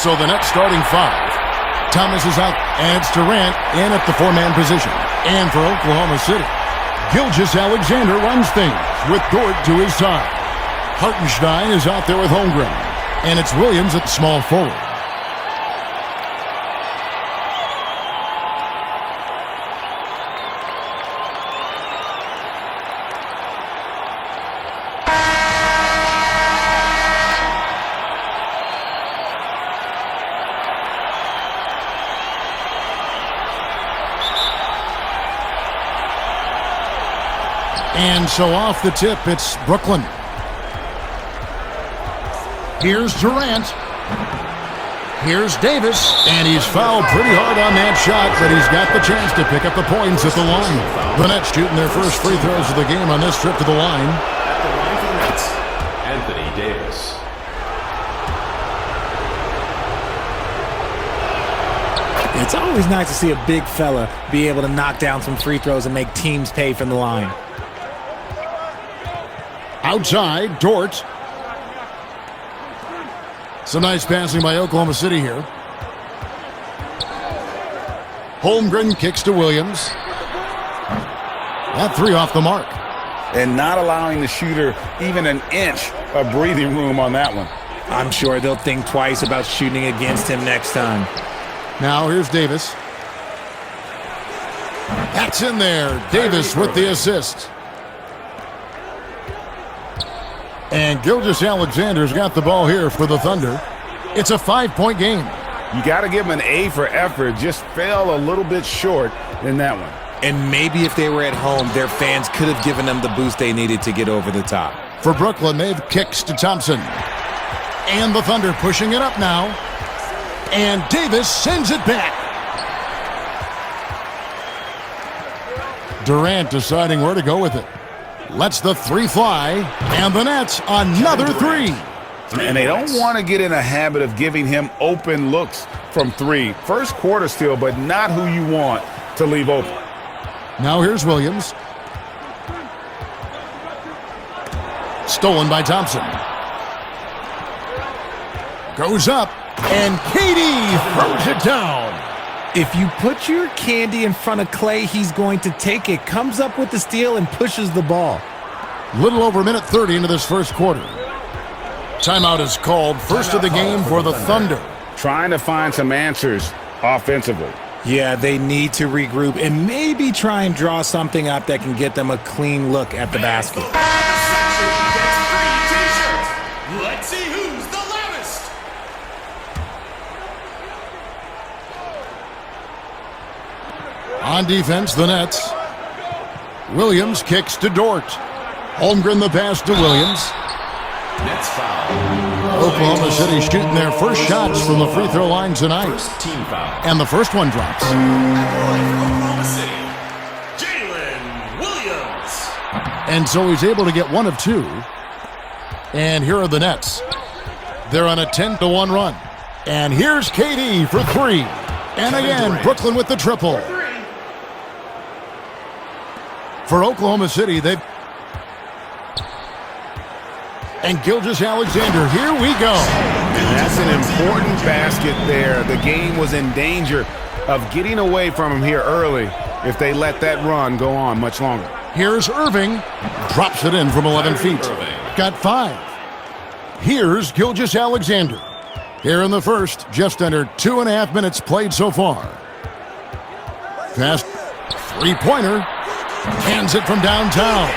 So the Nets starting five. Thomas is out, and it's Durant in at the four-man position. And for Oklahoma City, Gilgeous-Alexander runs things with Dort to his side. Hartenstein is out there with Holmgren, and it's Williams at small forward. And so off the tip, it's Brooklyn. Here's Durant. Here's Davis. And he's fouled pretty hard on that shot, but he's got the chance to pick up the points at the line. The Nets shooting their first free throws of the game on this trip to the line. At the line for the Nets, Anthony Davis. It's always nice to see a big fella be able to knock down some free throws and make teams pay from the line. Outside, Dort. Some nice passing by Oklahoma City here. Holmgren kicks to Williams. That three off the mark. And not allowing the shooter even an inch of breathing room on that one. I'm sure they'll think twice about shooting against him next time. Now here's Davis. That's in there. Davis with the assist. And Gilgeous-Alexander's got the ball here for the Thunder. It's a 5-point game. You got to give him an A for effort. Just fell a little bit short in that one. And maybe if they were at home, their fans could have given them the boost they needed to get over the top. For Brooklyn, they've kicks to Thompson. And the Thunder pushing it up now. And Davis sends it back. Durant deciding where to go with it. Lets the three fly, and the Nets another three. And they don't want to get in a habit of giving him open looks from three. First quarter still, but not who you want to leave open. Now here's Williams. Stolen by Thompson. Goes up, and KD throws it down. If you put your candy in front of Clay, he's going to take it, comes up with the steal, and pushes the ball. Little over a minute 30 into this first quarter. Timeout is called. First of the game for the Thunder. Trying to find some answers offensively. Yeah, they need to regroup and maybe try and draw something up that can get them a clean look at the basket. Let's see who's the loudest. On defense, the Nets. Williams kicks to Dort. Holmgren the pass to Williams. Nets foul. Oklahoma City shooting their first shots from the free throw line tonight. First team foul. And the first one drops. Oklahoma City, Jalen Williams. And so he's able to get one of two. And here are the Nets. They're on a 10-1 run. And here's KD for three. And again, Brooklyn with the triple. For Oklahoma City, they've... And Gilgeous-Alexander, here we go. And that's an important basket there. The game was in danger of getting away from him here early if they let that run go on much longer. Here's Irving. Drops it in from 11 feet. Got five. Here's Gilgeous-Alexander. Here in the first, just under 2.5 minutes played so far. Fast three-pointer. Hands it from downtown.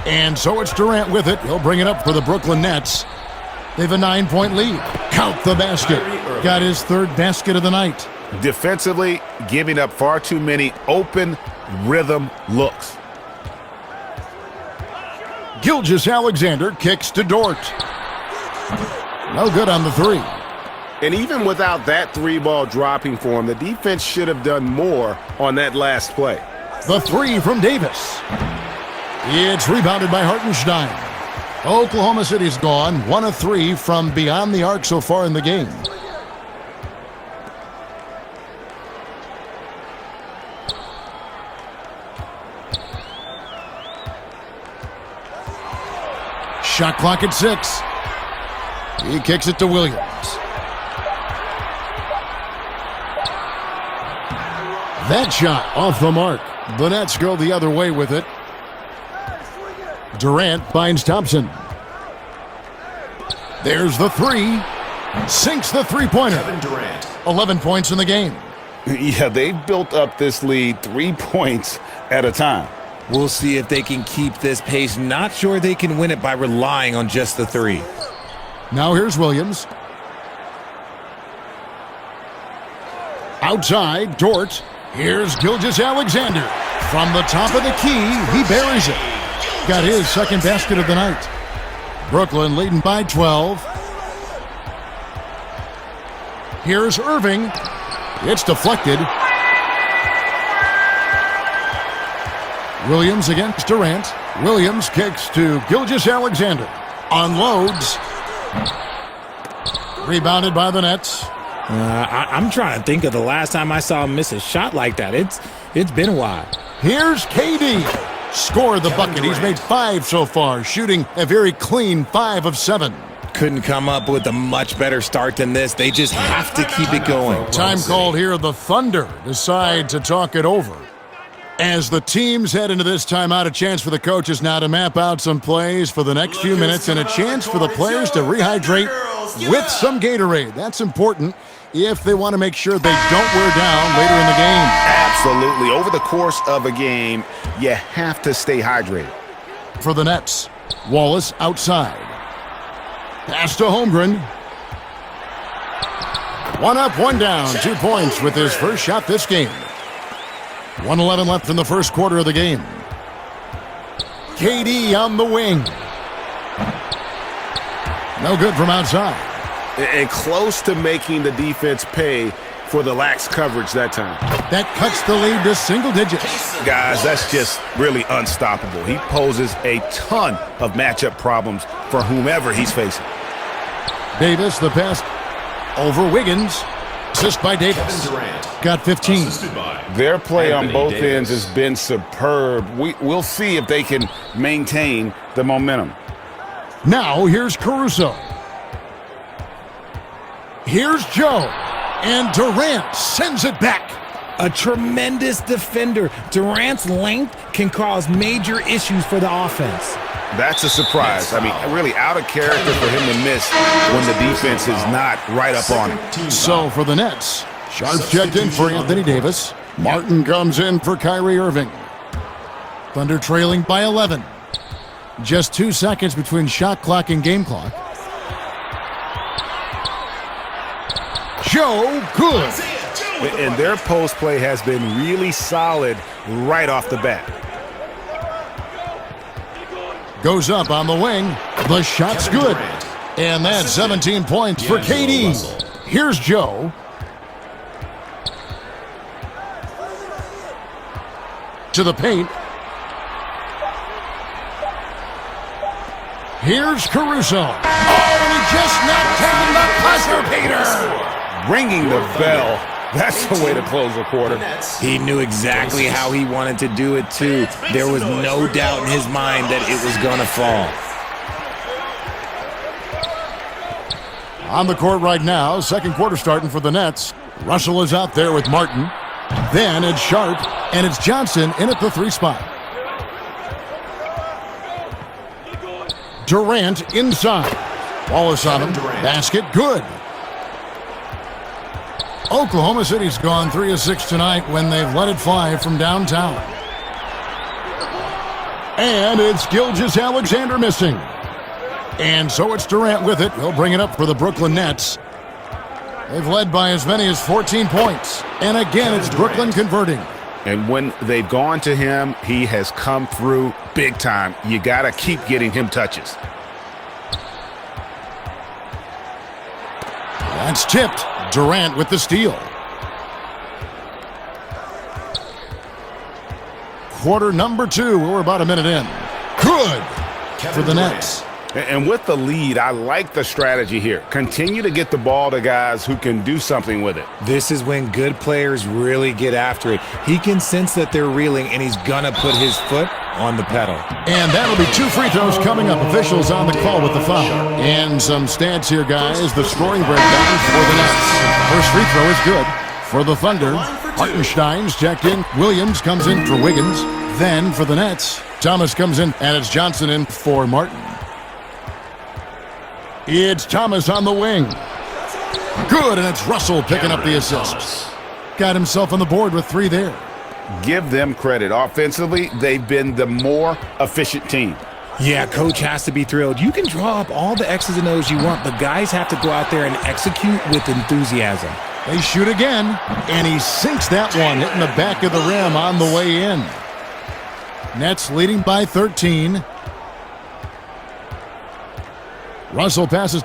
And so it's Durant with it. He'll bring it up for the Brooklyn Nets. They have a 9-point lead. Count the basket. Got his third basket of the night. Defensively, giving up far too many open rhythm looks. Gilgeous-Alexander kicks to Dort. No good on the three. And even without that three ball dropping for him, the defense should have done more on that last play. The three from Davis. It's rebounded by Hartenstein. Oklahoma City's gone 1 of 3 from beyond the arc so far in the game. Shot clock at 6. He kicks it to Williams. That shot off the mark. The Nets go the other way with it. Durant finds Thompson. There's the three. Sinks the three-pointer. Kevin Durant. 11 points in the game. Yeah, they've built up this lead 3 points at a time. We'll see if they can keep this pace. Not sure they can win it by relying on just the three. Now here's Williams. Outside, Dort. Here's Gilgeous-Alexander. From the top of the key, he buries it. Got his second basket of the night. Brooklyn leading by 12. Here's Irving. It's deflected. Williams against Durant. Williams kicks to Gilgeous-Alexander. Unloads. Rebounded by the Nets. I'm trying to think of the last time I saw him miss a shot like that. It's been a while. Here's KD. Scored the bucket. He's made 5 so far, shooting a very clean 5 of 7. Couldn't come up with a much better start than this. They just have to keep it going. Time called here. The Thunder decide to talk it over. As the teams head into this timeout, a chance for the coaches now to map out some plays for the next few minutes and a chance for the players to rehydrate with some Gatorade. That's important if they want to make sure they don't wear down later in the game. Absolutely. Over the course of a game, you have to stay hydrated. For the Nets, Wallace outside. Pass to Holmgren. 1 up, 1 down. 2 points with his first shot this game. 1:11 left in the first quarter of the game. KD on the wing. No good from outside. And close to making the defense pay for the lax coverage that time. That cuts the lead to single digits. Guys, that's just really unstoppable. He poses a ton of matchup problems for whomever he's facing. Davis, the pass over Wiggins. Assist by Davis. Kevin Durant. Got 15. Assisted by Their play on Anthony both Davis. ends has been superb. We'll see if they can maintain the momentum. Now here's Caruso. Here's Joe. And Durant sends it back. A tremendous defender. Durant's length can cause major issues for the offense. That's a surprise. I mean, really out of character for him to miss when the defense is not right up on him. Team So foul. for the Nets, Sharp checked in for Anthony Davis. Martin comes in for Kyrie Irving. Thunder trailing by 11. Just 2 seconds between shot clock and game clock. Joe, good. And their post play has been really solid right off the bat. Goes up on the wing. The shot's Kevin good. Durant. And that's 17 points for D'Angelo KD. Russell. Here's Joe. To the paint. Here's Caruso. Oh, and he just knocked down the buzzer beater. Ringing the bell. That's the way to close the quarter. He knew exactly how he wanted to do it, too. There was no doubt in his mind that it was going to fall. On the court right now, second quarter starting for the Nets. Russell is out there with Martin. Then it's Sharp, and it's Johnson in at the 3 spot. Durant inside. Wallace on him. Basket good. Oklahoma City's gone 3 of 6 tonight when they've let it fly from downtown. And it's Gilgeous-Alexander missing. And so it's Durant with it. He'll bring it up for the Brooklyn Nets. They've led by as many as 14 points. And again, it's Brooklyn converting. And when they've gone to him, he has come through big time. You got to keep getting him touches. That's tipped. Durant with the steal. Quarter number 2. We're about a minute in. Good for the Nets. And with the lead, I like the strategy here. Continue to get the ball to guys who can do something with it. This is when good players really get after it. He can sense that they're reeling, and he's going to put his foot on the pedal. And that'll be 2 free throws coming up. Officials on the call with the foul. And some stats here, guys. The scoring breakdown for the Nets. First free throw is good for the Thunder. Hartenstein's checked in. Williams comes in for Wiggins. Then for the Nets, Thomas comes in, and it's Johnson in for Martin. It's Thomas on the wing. Good, and it's Russell picking up the assist. Got himself on the board with 3 there. Give them credit. Offensively, they've been the more efficient team. Yeah, coach has to be thrilled. You can draw up all the X's and O's you want, but guys have to go out there and execute with enthusiasm. They shoot again, and he sinks that one, hitting the back of the rim on the way in. Nets leading by 13. Russell passes.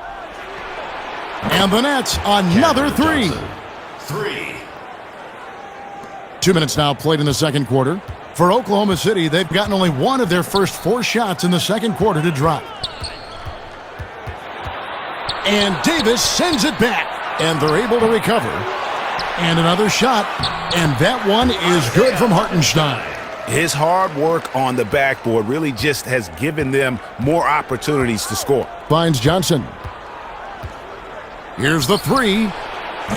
And the Nets, another 3. 3. 2 minutes now played in the second quarter. For Oklahoma City, they've gotten only one of their first 4 shots in the second quarter to drop. And Davis sends it back, and they're able to recover. And another shot, and that one is good from Hartenstein. His hard work on the backboard really just has given them more opportunities to score. Finds Johnson. Here's the 3,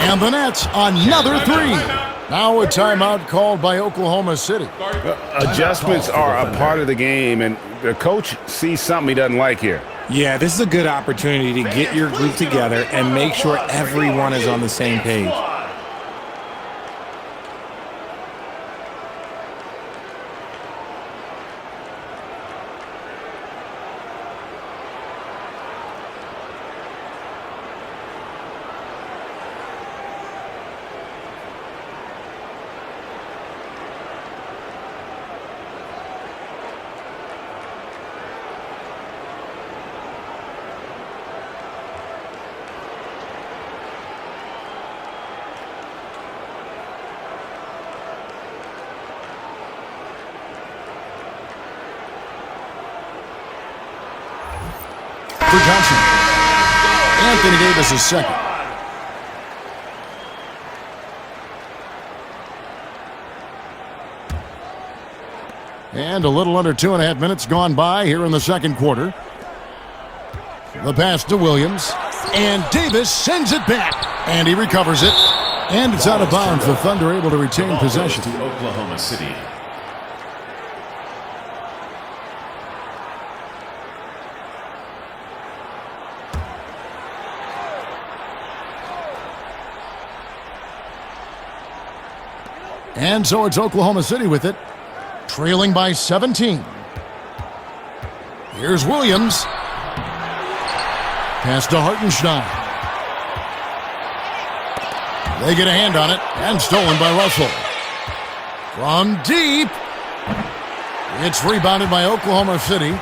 and the Nets, another 3. Now a timeout called by Oklahoma City. Adjustments are a part of the game, and the coach sees something he doesn't like here. Yeah, this is a good opportunity to get your group together and make sure everyone is on the same page. For Johnson. Anthony Davis is second. And a little under 2.5 minutes gone by here in the second quarter. The pass to Williams. And Davis sends it back. And he recovers it. And it's out of bounds. The Thunder able to retain possession. To Oklahoma City. And so it's Oklahoma City with it, trailing by 17. Here's Williams. Pass to Hartenstein. They get a hand on it, and stolen by Russell. From deep. It's rebounded by Oklahoma City.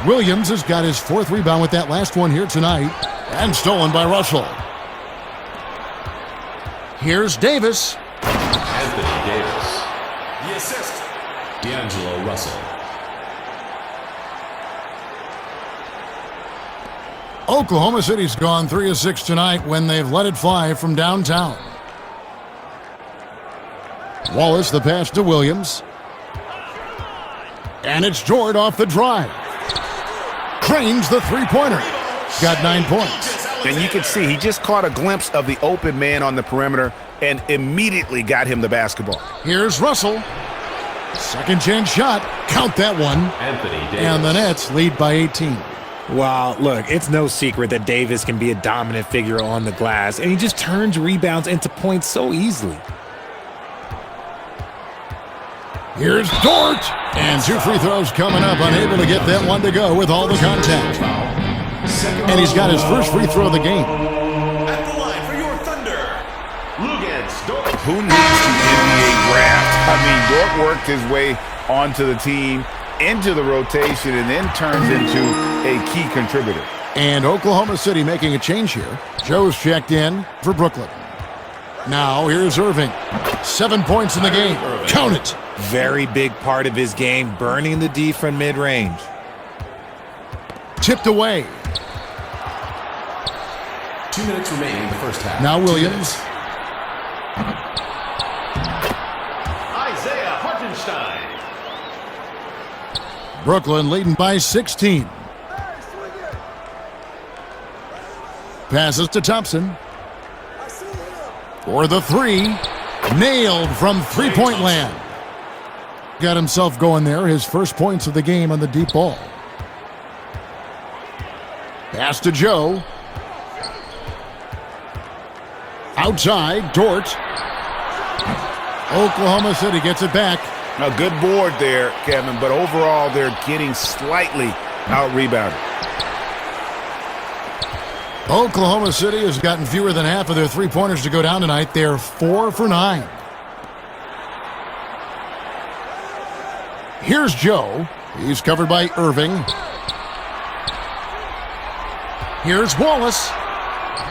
Williams has got his 4th rebound with that last one here tonight, and stolen by Russell. Here's Davis. Anthony Davis. The assist. D'Angelo Russell. Oklahoma City's gone 3 of 6 tonight when they've let it fly from downtown. Wallace, the pass to Williams. And it's Jord off the drive. Cranes the 3-pointer. Got 9 points. And you can see he just caught a glimpse of the open man on the perimeter and immediately got him the basketball. Here's Russell. Second chance shot. Count that one. Anthony Davis. And the Nets lead by 18. Wow, look, it's no secret that Davis can be a dominant figure on the glass, and he just turns rebounds into points so easily. Here's Dort. And 2 free throws coming up. Unable to get that one to go with all the contact. And he's got his first free throw of the game. At the line for your Thunder, Luguentz Dort. Who needs the NBA draft? I mean, Dort worked his way onto the team, into the rotation, and then turns into a key contributor. And Oklahoma City making a change here. Joe's checked in for Brooklyn. Now here's Irving. 7 points in the game. Count it. Very big part of his game, burning the D from mid-range. Tipped away. 2 minutes remaining in the first half. Now Williams. Isaiah Hartenstein. Brooklyn leading by 16. Passes to Thompson. For the three. Nailed from three-point land. Got himself going there. His first points of the game on the deep ball. Pass to Joe. Outside, Dort. Oklahoma City gets it back. A good board there, Kevin, but overall they're getting slightly out-rebounded. Oklahoma City has gotten fewer than half of their three-pointers to go down tonight. They're 4 for 9. Here's Joe. He's covered by Irving. Here's Wallace.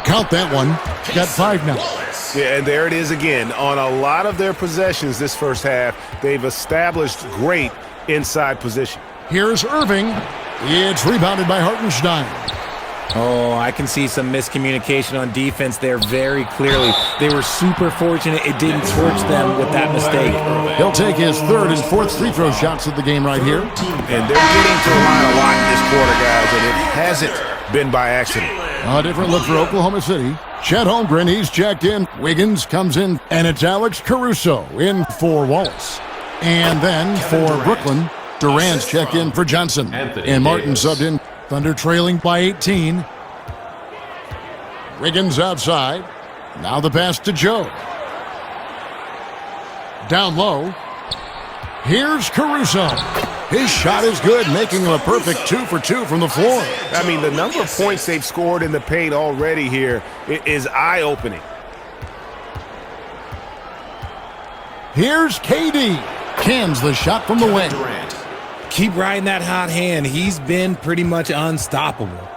Count that one. Got 5 now. Yeah, and there it is again. On a lot of their possessions this first half, they've established great inside position. Here's Irving. It's rebounded by Hartenstein. Oh, I can see some miscommunication on defense there very clearly. They were super fortunate it didn't torch them with that mistake. He'll take his third and fourth free throw shots of the game right here. And they're getting to the line a lot in this quarter, guys, and it hasn't been by accident. A different look for Oklahoma City. Chet Holmgren, he's checked in. Wiggins comes in, and it's Alex Caruso in for Wallace. And then for Brooklyn, Durant's checked in for Johnson. And Martin subbed in. Thunder trailing by 18. Wiggins outside. Now the pass to Joe. Down low. Here's Caruso. His shot is good, making him a perfect 2 for 2 from the floor. I mean, the number of points they've scored in the paint already here is eye-opening. Here's KD. Cans the shot from the wing. Keep riding that hot hand. He's been pretty much unstoppable.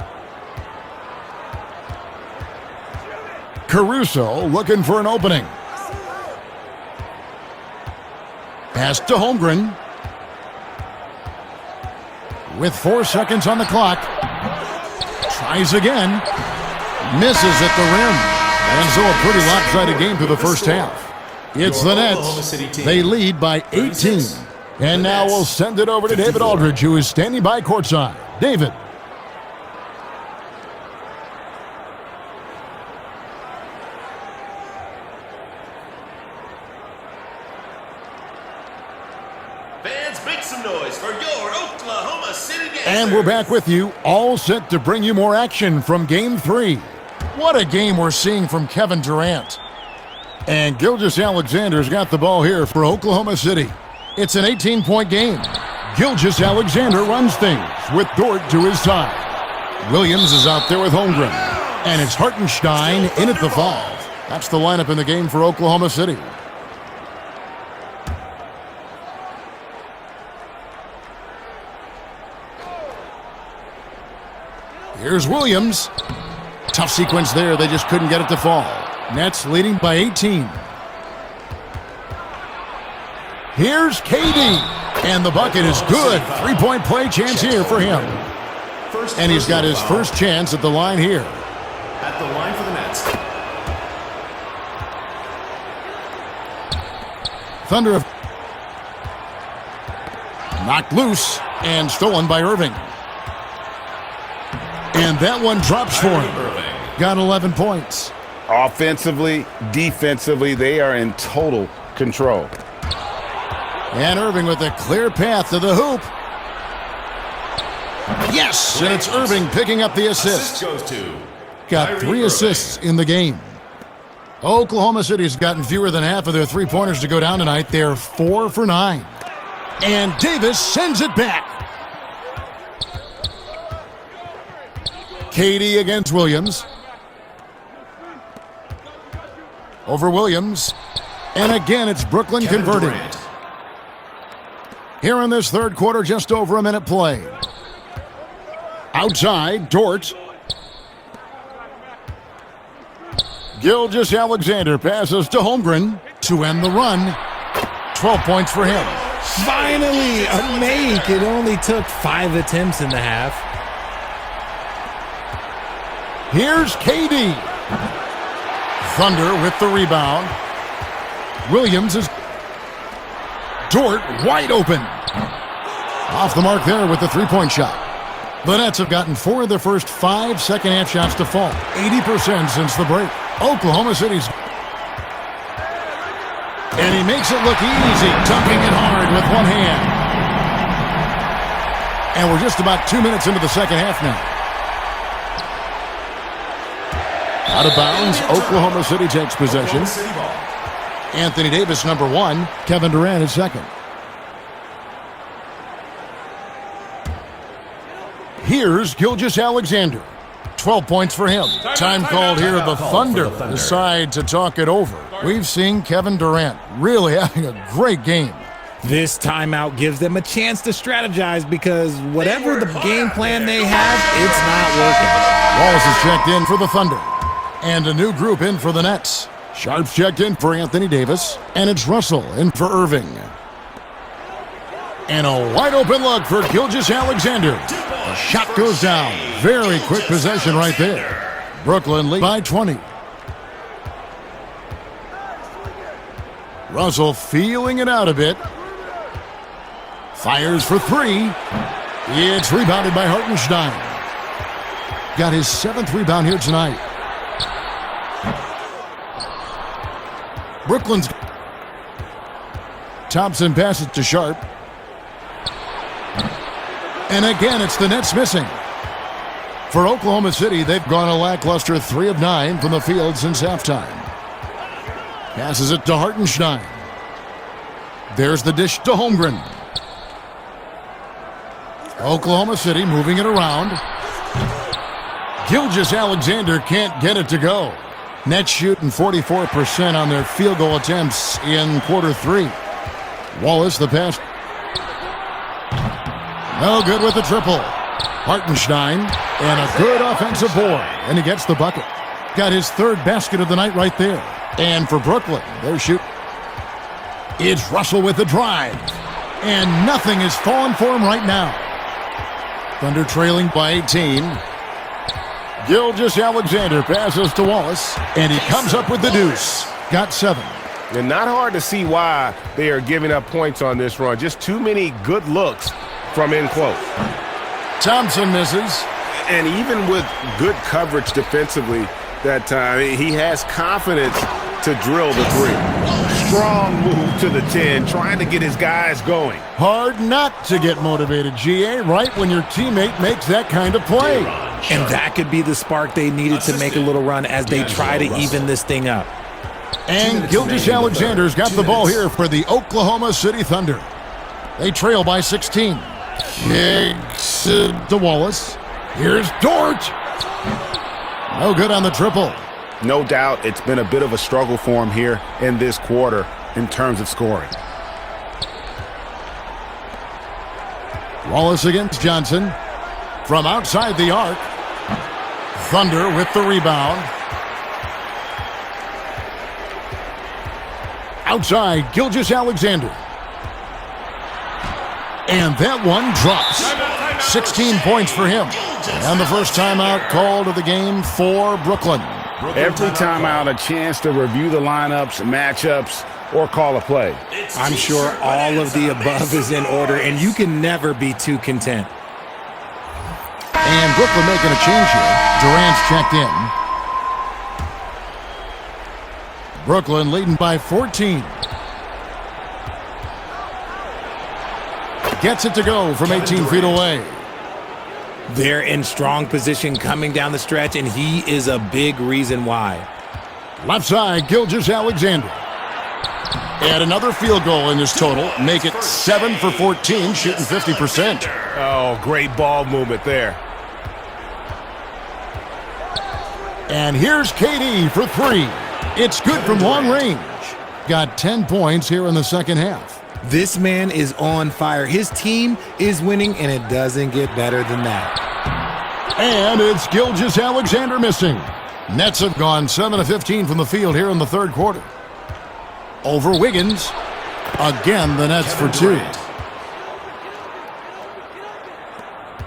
Caruso looking for an opening. Pass to Holmgren. With 4 seconds on the clock. Tries again. Misses at the rim. And so a pretty lopsided game through the first half. It's the Nets. They lead by 18. And now we'll send it over to David Aldridge, who is standing by courtside. David. Fans, make some noise for your Oklahoma City Gator. And we're back with you, all set to bring you more action from Game 3. What a game we're seeing from Kevin Durant. And Gilgeous-Alexander's got the ball here for Oklahoma City. It's an 18-point game. Gilgeous-Alexander runs things with Dort to his side. Williams is out there with Holmgren. And it's Hartenstein in at the 5. That's the lineup in the game for Oklahoma City. Here's Williams. Tough sequence there. They just couldn't get it to fall. Nets leading by 18. Here's KD. And the bucket is good. 3-point play chance here for him. And he's got his first chance at the line here. At the line for the Nets. Thunder have knocked loose and stolen by Irving. And that one drops for him. Got 11 points. Offensively, defensively, they are in total control. And Irving with a clear path to the hoop. Yes, and it's Irving picking up the assist. Goes to Got 3 assists in the game. Oklahoma City's gotten fewer than half of their three-pointers to go down tonight. They're 4 for 9. And Davis sends it back. KD against Williams. Over Williams. And again, it's Brooklyn converting. Here in this third quarter, just over a minute played. Outside, Dort. Gilgeous-Alexander passes to Holmgren to end the run. 12 points for him. Finally, a make. It only took 5 attempts in the half. Here's KD. Thunder with the rebound. Williams is Dort wide open. Off the mark there with the three-point shot. The Nets have gotten 4 of their first 5 second-half shots to fall. 80% since the break. Oklahoma City's. And he makes it look easy, dunking it hard with one hand. And we're just about 2 minutes into the second half now. Out of bounds, Oklahoma City takes possession. Anthony Davis, number 1. Kevin Durant is second. Here's Gilgeous-Alexander. 12 points for him. Time called here. The Thunder decide to talk it over. We've seen Kevin Durant really having a great game. This timeout gives them a chance to strategize because whatever the game plan they have, it's not working. Wallace is checked in for the Thunder. And a new group in for the Nets. Sharp's checked in for Anthony Davis. And it's Russell in for Irving. And a wide open look for Gilgeous-Alexander. The shot goes down. Very quick possession right there. Brooklyn lead by 20. Russell feeling it out a bit. Fires for 3. It's rebounded by Hartenstein. Got his 7th rebound here tonight. Brooklyn's. Thompson passes to Sharp. And again, it's the Nets missing. For Oklahoma City, they've gone a lackluster 3 of 9 from the field since halftime. Passes it to Hartenstein. There's the dish to Holmgren. Oklahoma City moving it around. Gilgeous-Alexander can't get it to go. Nets shooting 44% on their field goal attempts in quarter 3. Wallace, the pass. No good with the triple. Hartenstein, and a good offensive board, and he gets the bucket. Got his 3rd basket of the night right there. And for Brooklyn, they're shooting. It's Russell with the drive. And nothing is falling for him right now. Thunder trailing by 18. Gilgeous-Alexander passes to Wallace, and he comes up with the deuce. Got 7. And not hard to see why they are giving up points on this run. Just too many good looks from in close. Thompson misses. And even with good coverage defensively that time, he has confidence to drill the 3. Strong move to the 10, trying to get his guys going. Hard not to get motivated, GA, right when your teammate makes that kind of play. And that could be the spark they needed to make a little run as they try to even this thing up. And Gilgeous-Alexander's got the ball here for the Oklahoma City Thunder. They trail by 16. Kicks to Wallace. Here's Dort. No good on the triple. No doubt it's been a bit of a struggle for him here in this quarter in terms of scoring. Wallace against Johnson. From outside the arc. Thunder with the rebound. Outside, Gilgeous-Alexander. And that one drops. 16 points for him. And the first timeout called of the game for Brooklyn. Every timeout a chance to review the lineups, matchups, or call a play. I'm sure all of the above is in order, and you can never be too content. And Brooklyn making a change here. Durant's checked in. Brooklyn leading by 14. Gets it to go from 18 feet away. They're in strong position coming down the stretch, and he is a big reason why. Left side, Gilgeous-Alexander. And another field goal in his total. Make it 7 for 14, shooting 50%. Oh, great ball movement there. And here's KD for 3. It's good from long range. Got 10 points here in the second half. This man is on fire. His team is winning, and it doesn't get better than that. And it's Gilgeous-Alexander missing. Nets have gone 7 of 15 from the field here in the third quarter. Over Wiggins. Again, the Nets for 2.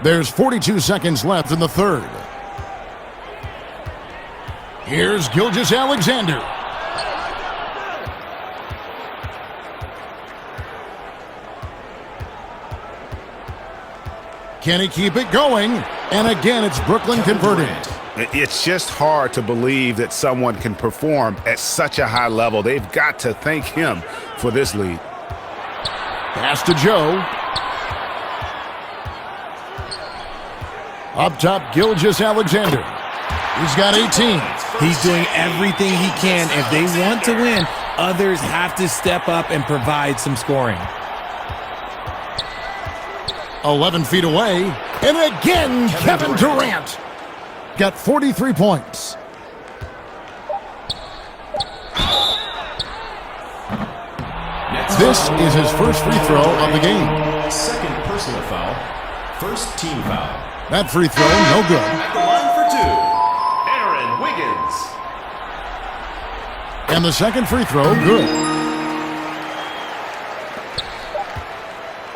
There's 42 seconds left in the third. Here's Gilgeous-Alexander. Can he keep it going? And again, it's Brooklyn converting. It's just hard to believe that someone can perform at such a high level. They've got to thank him for this lead. Pass to Joe. Up top, Gilgeous-Alexander. He's got 18. He's doing everything he can. If they want to win, others have to step up and provide some scoring. 11 feet away. And again, Kevin Durant. Got 43 points. This is his first free throw of the game. Second personal foul. First team foul. That free throw, no good. At the line for two, Aaron Wiggins. And the second free throw, good.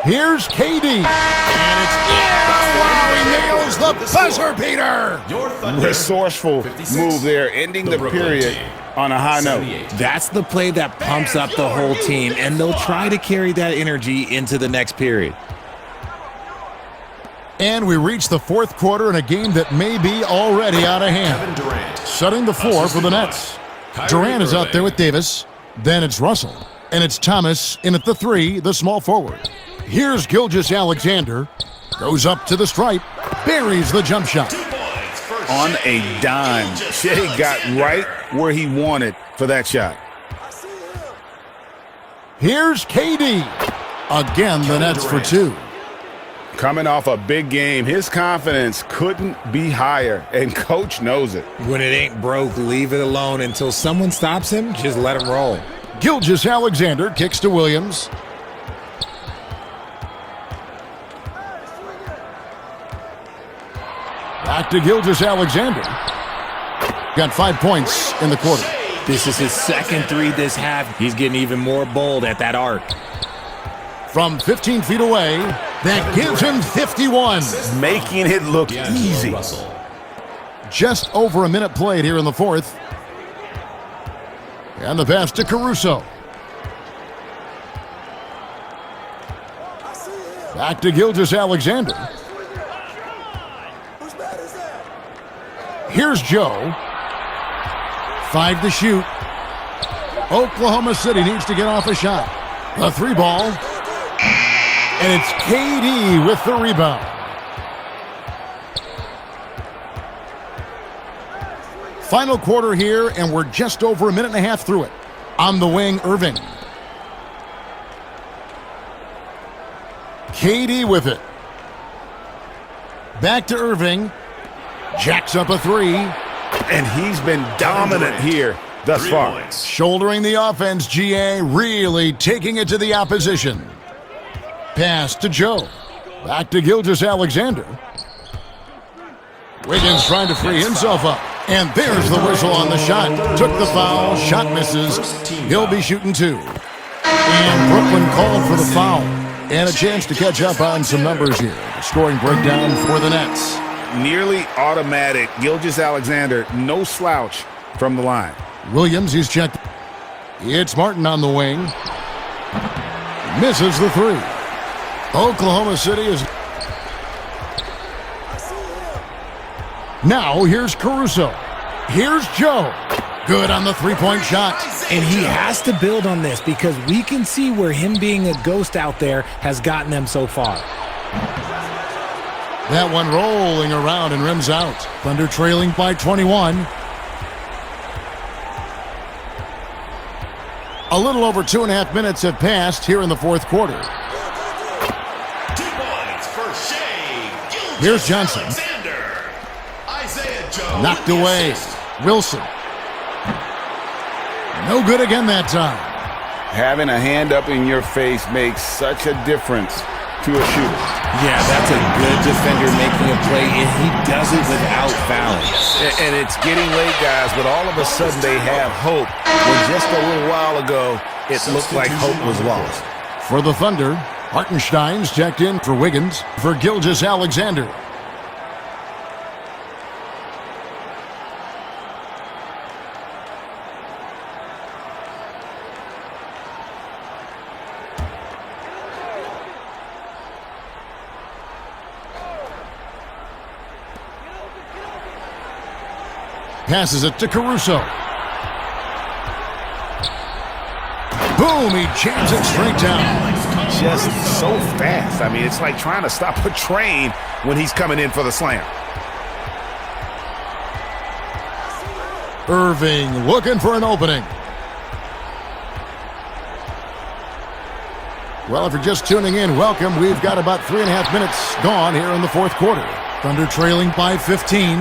Here's KD. And it's in. Wow, he nails the buzzer beater. Your Thunder. Resourceful 56. move there, ending the Brooklyn period team. on a high note. 78. That's the play that pumps up the whole team, and they'll try to carry that energy into the next period. And we reach the fourth quarter in a game that may be already out of hand. Kevin Durant. Setting the floor for the Nets. Durant is out there with Davis. Then it's Russell. And it's Thomas in at the three, the small forward. Here's Gilgeous-Alexander. Goes up to the stripe. Buries the jump shot. 2 points for On Shea a dime, Shea got right where he wanted for that shot. Here's KD. Again, the Nets for two. Coming off a big game, his confidence couldn't be higher, and coach knows it. When it ain't broke, leave it alone until someone stops him. Just let him roll. Gilgeous-Alexander kicks to Williams. Back to Gilgeous-Alexander. Got 5 points in the quarter. This is his second three this half. He's getting even more bold at that arc. From 15 feet away, that gives him 51. Making it look easy. Russell. Just over a minute played here in the fourth. And the pass to Caruso. Back to Gilgeous-Alexander. Here's Joe. 5 to shoot. Oklahoma City needs to get off a shot. The three ball. And it's KD with the rebound. Final quarter here, and we're just over a minute and a half through it. On the wing, Irving. KD with it. Back to Irving. Jacks up a three. And he's been dominant here thus 3 far. points. Shouldering the offense, GA really taking it to the opposition. Pass to Joe. Back to Gilgeous-Alexander. Wiggins trying to free himself up. And there's the whistle on the shot. Took the foul. Shot misses. He'll be shooting two. And Brooklyn called for the foul. And a chance to catch up on some numbers here. The scoring breakdown for the Nets. Nearly automatic. Gilgeous-Alexander, no slouch from the line. Williams, he's checked. It's Martin on the wing. Misses the three. Oklahoma City is... Now here's Caruso. Here's Joe. Good on the three-point shot. And he has to build on this because we can see where him being a ghost out there has gotten them so far. That one rolling around and rims out. Thunder trailing by 21. A little over 2.5 minutes have passed here in the fourth quarter. 2 points for Shea. Here's Johnson. Alexander. Isaiah Joe. Knocked with the away. assist. Wilson. No good again that time. Having a hand up in your face makes such a difference to a shooter. Yeah, that's a good defender making a play, and he does it without fouling. And it's getting late, guys, but all of a sudden they have hope. When just a little while ago, it looked like hope was lost. For the Thunder, Hartenstein's checked in for Wiggins. For Gilgeous-Alexander. Passes it to Caruso. Boom, he jams it straight down. Just so fast. I mean, it's like trying to stop a train when he's coming in for the slam. Irving looking for an opening. Well, if you're just tuning in, welcome. We've got about 3.5 minutes gone here in the fourth quarter. Thunder trailing by 15.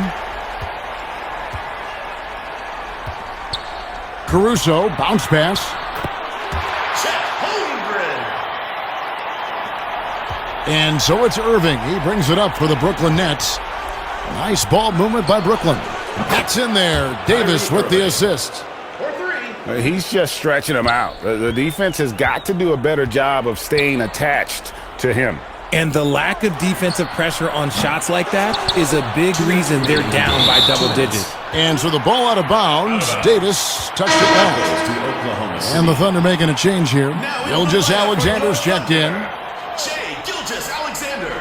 Caruso, bounce pass. Chet Holmgren. And so it's Irving. He brings it up for the Brooklyn Nets. Nice ball movement by Brooklyn. That's in there. Davis with the assist. For three. He's just stretching him out. The defense has got to do a better job of staying attached to him. And the lack of defensive pressure on shots like that is a big reason they're down by double digits. And so the ball out of bounds. Davis touched it last. And the Thunder making a change here. Gilgeous Alexander's checked in. Shai Gilgeous-Alexander.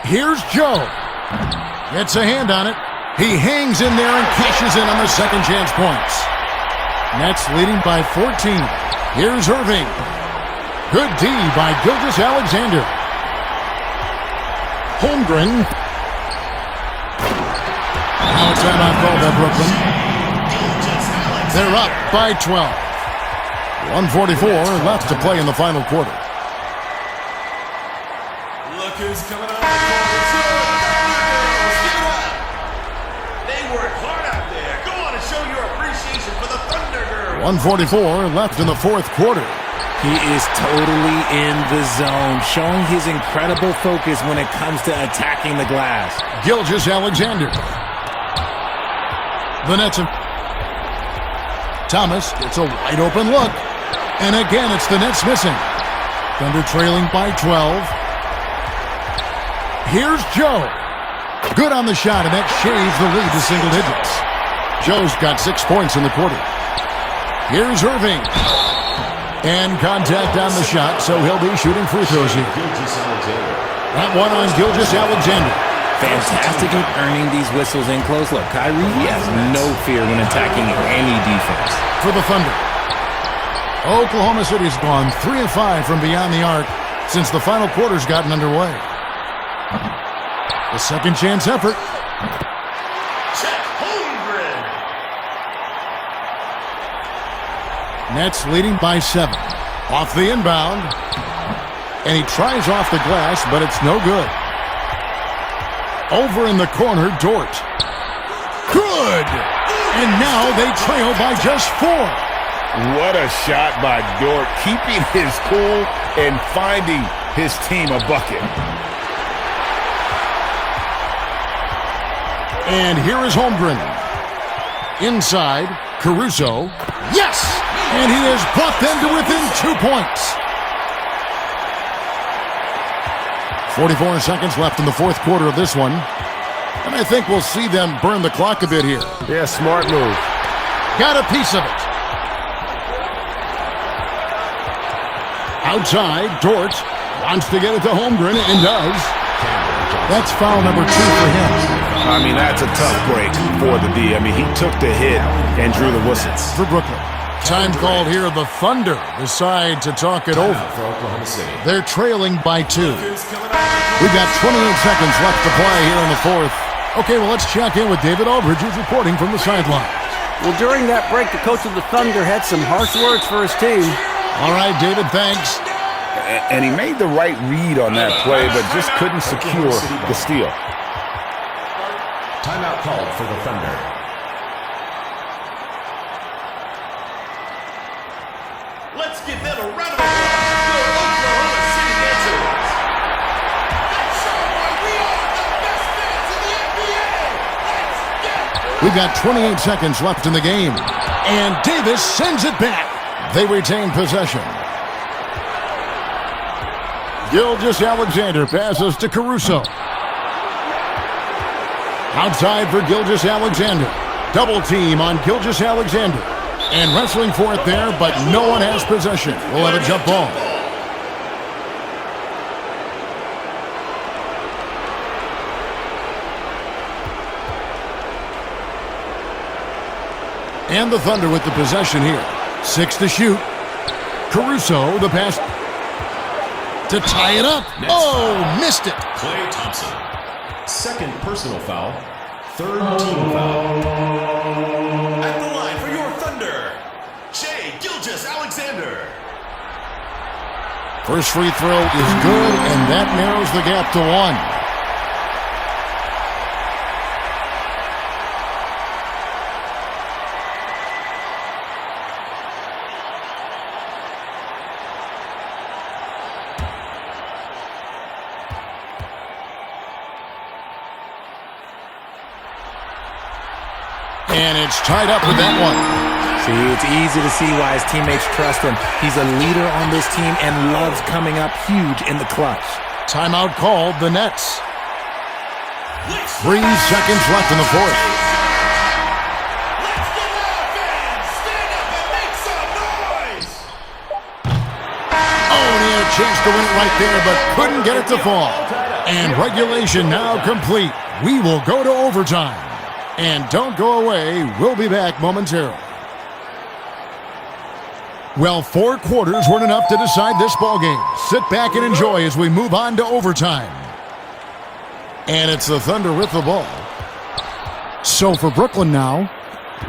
Here's Joe. Gets a hand on it. He hangs in there and cashes in on the second chance points. Nets leading by 14. Here's Irving. Good D by Gilgeous-Alexander. Holmgren. Now a timeout called by Brooklyn. They're up by 12. 1:44 left to play in the final quarter. Look who's coming out of the corner. Give it up. They work hard out there. Go on and show your appreciation for the Thunder Girls. 1:44 left in the fourth quarter. He is totally in the zone, showing his incredible focus when it comes to attacking the glass. Gilgeous-Alexander. The Nets have... Thomas gets a wide open look. And again, it's the Nets missing. Thunder trailing by 12. Here's Joe. Good on the shot, and that shaves the lead to single digits. Joe's got 6 points in the quarter. Here's Irving. And contact on the shot, so he'll be shooting free throws here. That one on Gilgeous-Alexander. Fantastic at earning these whistles in close. Look, Kyrie, he has no fear when attacking any defense. For the Thunder. Oklahoma City's gone 3 of 5 from beyond the arc since the final quarter's gotten underway. The second chance effort. Chet Holmgren. Nets leading by 7. Off the inbound. And he tries off the glass, but it's no good. Over in the corner, Dort. Good! And now they trail by just 4. What a shot by Dort, keeping his cool and finding his team a bucket. And here is Holmgren. Inside, Caruso. Yes! And he has brought them to within 2 points. 44 seconds left in the fourth quarter of this one. And I think we'll see them burn the clock a bit here. Yeah, smart move. Got a piece of it. Outside, Dort wants to get it to Holmgren and does. That's foul number 2 for him. I mean, that's a tough break for the D. I mean, he took the hit and drew the whistle. For Brooklyn. Time called here. The Thunder decide to talk it over. For Oklahoma City. They're trailing by 2. We've got 28 seconds left to play here in the fourth. Okay, well, let's check in with David Aldridge, who's reporting from the sideline. Well, during that break, the coach of the Thunder had some harsh words for his team. All right, David, thanks. And he made the right read on that play, but just couldn't secure the steal. Timeout called for the Thunder. Let's give them a round of applause for Oklahoma City dancers. Let's show why we are the best fans in the NBA. Let's get We've got 28 seconds left in the game. And Davis sends it back. They retain possession. Gilgeous-Alexander passes to Caruso. Outside for Gilgeous-Alexander. Double team on Gilgeous-Alexander. And wrestling for it there, but no one has possession. We'll have a jump ball. And the Thunder with the possession here. 6 to shoot. Caruso, the pass to tie it up. Missed it. Klay Thompson. Second personal foul. Third team foul. At the line for your Thunder, Shai Gilgeous-Alexander. First free throw is good, and that narrows the gap to 1. And it's tied up with that one. See, it's easy to see why his teammates trust him. He's a leader on this team and loves coming up huge in the clutch. Timeout called, the Nets. 3 seconds left in the fourth. Let's get out, fans! Stand up and make some noise! He had a chance to win it right there, but couldn't get it to fall. And regulation now complete. We will go to overtime. And don't go away. We'll be back momentarily. Well, 4 quarters weren't enough to decide this ballgame. Sit back and enjoy as we move on to overtime. And it's the Thunder with the ball. So for Brooklyn now,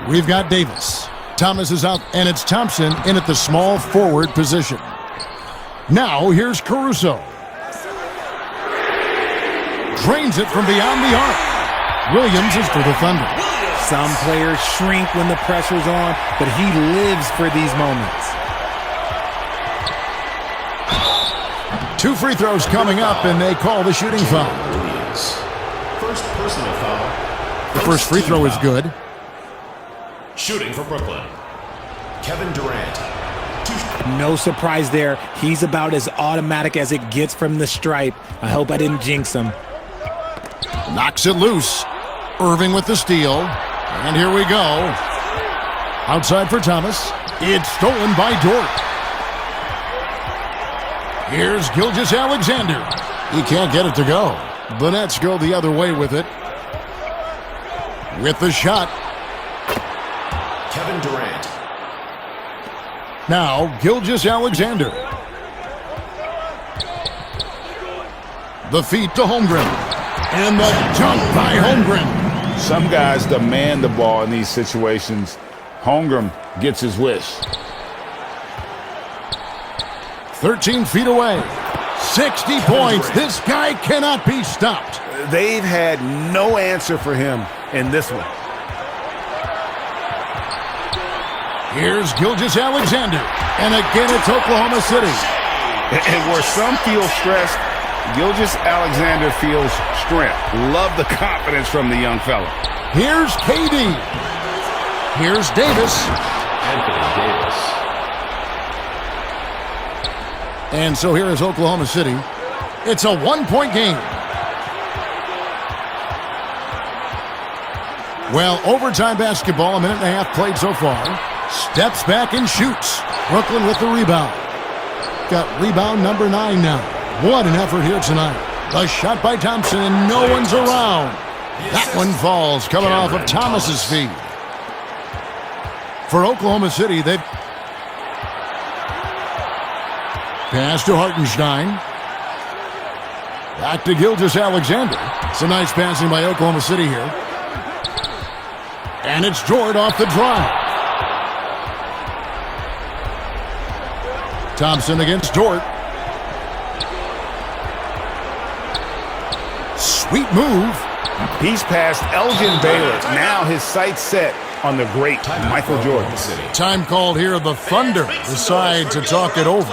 we've got Davis. Thomas is out, and it's Thompson in at the small forward position. Now here's Caruso. Drains it from beyond the arc. Williams is for the Thunder. Some players shrink when the pressure's on, but he lives for these moments. 2 free throws coming up, and they call the shooting foul. First personal foul. The first free throw is good. Shooting for Brooklyn, Kevin Durant. No surprise there. He's about as automatic as it gets from the stripe. I hope I didn't jinx him. Knocks it loose. Irving with the steal. And here we go. Outside for Thomas. It's stolen by Dort. Here's Gilgeous-Alexander. He can't get it to go. The Nets go the other way with it. With the shot. Kevin Durant. Now, Gilgeous-Alexander. The feet to Holmgren. And the dunk by Holmgren. Some guys demand the ball in these situations. Holmgren gets his wish. 13 feet away. 60 points. This guy cannot be stopped. They've had no answer for him in this one. Here's Gilgeous-Alexander. And again, it's Oklahoma City. And where some feel stressed, Gilgeous-Alexander feels strength. Love the confidence from the young fella. Here's KD. Here's Davis. Anthony Davis. And so here is Oklahoma City. It's a 1-point game. Well, overtime basketball, 1.5 minutes played so far. Steps back and shoots. Brooklyn with the rebound. Got rebound number 9 now. What an effort here tonight. A shot by Thompson, and no one's around. That one falls, coming off of Thomas's feet. For Oklahoma City, they've pass to Hartenstein. Back to Gilgeous-Alexander. It's a nice passing by Oklahoma City here. And it's Dort off the drive. Thompson against Dort. Sweet move. He's past Elgin Baylor. Now his sights set on the great Michael Jordan. Time called here. The Thunder decide to talk it over.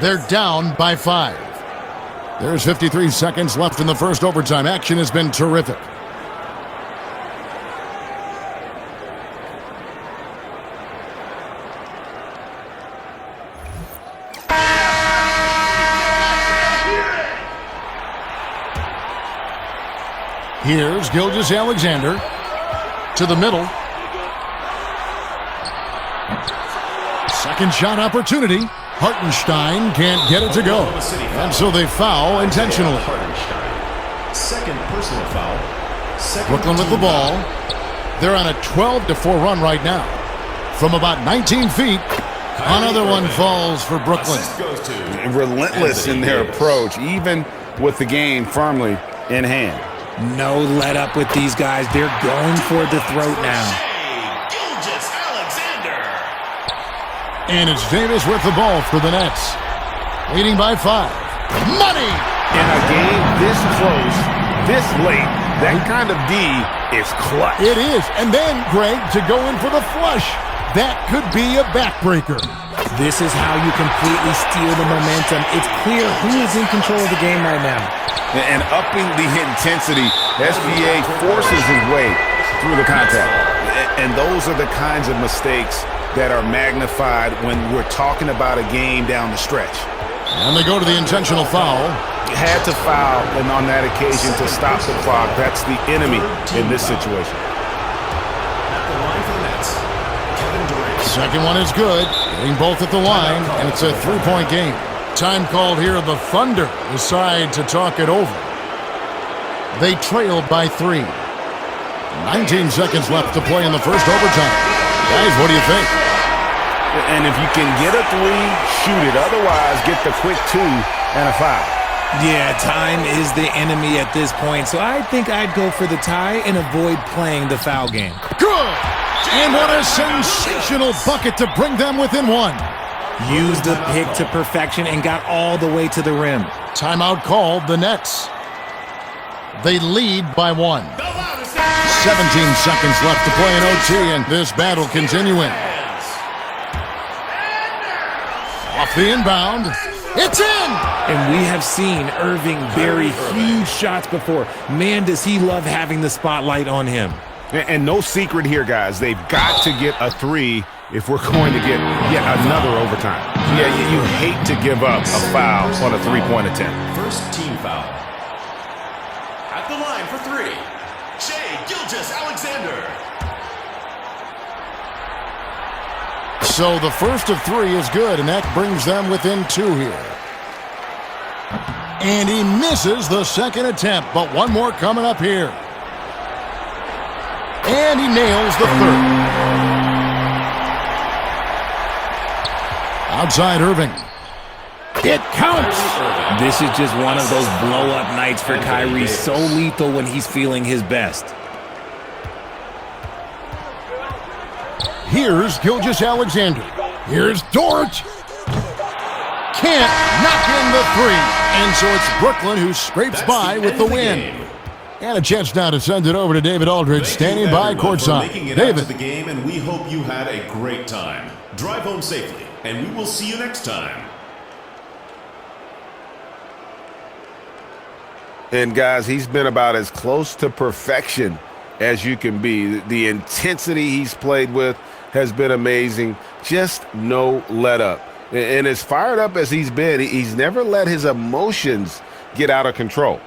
They're down by 5. There's 53 seconds left in the first overtime. Action has been terrific. Here's Gilgeous-Alexander to the middle. Second shot opportunity. Hartenstein can't get it to go. And so they foul intentionally. Hartenstein. Second personal foul. Brooklyn with the ball. They're on a 12-4 run right now. From about 19 feet, another one falls for Brooklyn. Assist goes to Relentless in their Anthony approach, even with the game firmly in hand. No let up with these guys. They're going for the throat now. Shai Gilgeous-Alexander. And it's Davis with the ball for the Nets. Leading by 5. Money! In a game this close, this late, that kind of D is clutch. It is. And then, Greg, to go in for the flush. That could be a backbreaker. This is how you completely steal the momentum. It's clear who is in control of the game right now. And upping the intensity, SGA forces his way through the contact. And those are the kinds of mistakes that are magnified when we're talking about a game down the stretch. And they go to the intentional foul. Had to foul, and on that occasion to stop the clock. That's the enemy in this situation. At the line for the Nets, Kevin Durant. Second one is good. Getting both at the line, and it's a 3-point game. Time called here. The Thunder decide to talk it over. They trailed by 3. 19 seconds left to play in the first overtime. Guys, what do you think? And if you can get a 3, shoot it. Otherwise, get the quick 2 and a foul. Yeah, time is the enemy at this point, so I think I'd go for the tie and avoid playing the foul game. Good! And what a sensational bucket to bring them within 1. Used the pick to perfection and got all the way to the rim. Timeout called the Nets. They lead by 1. The loudest 17 seconds left to play in OT, and this battle continuing. Off the inbound. It's in! And we have seen Irving bury huge shots before. Man, does he love having the spotlight on him. And no secret here, guys. They've got to get a 3 if we're going to get yet another overtime. Yeah, you hate to give up a foul on a 3-point attempt. First team foul. At the line for 3, Shai Gilgeous-Alexander. So the first of 3 is good, and that brings them within 2 here. And he misses the second attempt, but one more coming up here. And he nails the third. Outside Irving. It counts! This is just one of those blow-up nights for Kyrie. So lethal when he's feeling his best. Here's Gilgeous-Alexander. Here's Dort. Can't knock in the 3. And so it's Brooklyn who scrapes by with the win. And a chance now to send it over to David Aldridge, standing by courtside. David. The game, and we hope you had a great time. Drive home safely, and we will see you next time. And guys, he's been about as close to perfection as you can be. The intensity he's played with has been amazing. Just no let up. And as fired up as he's been, he's never let his emotions get out of control.